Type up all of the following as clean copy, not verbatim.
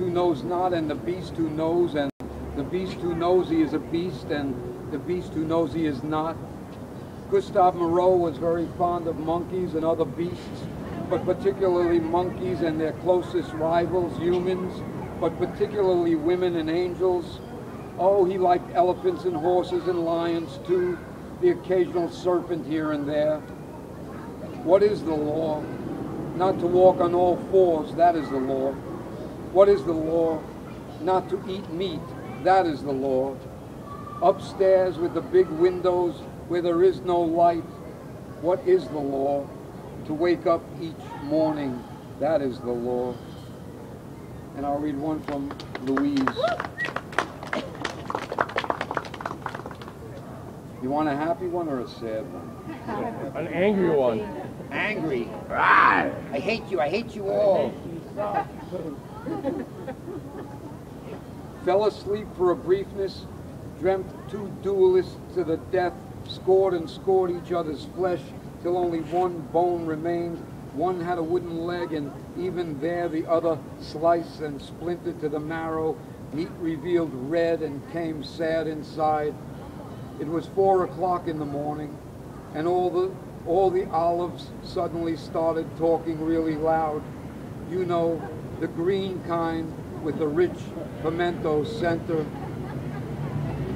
who knows not, and the beast who knows, and the beast who knows he is a beast, and the beast who knows he is not. Gustave Moreau was very fond of monkeys and other beasts, but particularly monkeys and their closest rivals, humans, but particularly women and angels. Oh, he liked elephants and horses and lions too, the occasional serpent here and there. What is the law? Not to walk on all fours, that is the law. What is the law? Not to eat meat, that is the law. Upstairs with the big windows where there is no light, what is the law? To wake up each morning, that is the law. And I'll read one from Louise. You want a happy one or a sad one? An angry one. Angry. Rawr! I hate you all. Fell asleep for a briefness, dreamt two duelists to the death, scored and scored each other's flesh, till only one bone remained. One had a wooden leg, and even there the other sliced and splintered to the marrow. Meat revealed red and came sad inside. It was 4 o'clock in the morning, and all the olives suddenly started talking really loud. You know, the green kind with the rich pimento center.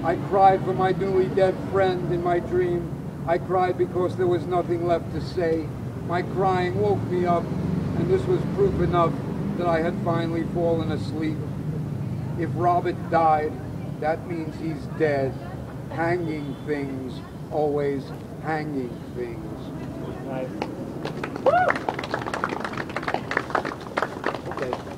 I cried for my newly dead friend in my dream. I cried because there was nothing left to say. My crying woke me up, and this was proof enough that I had finally fallen asleep. If Robert died, that means he's dead. Hanging things, always hanging things. Nice.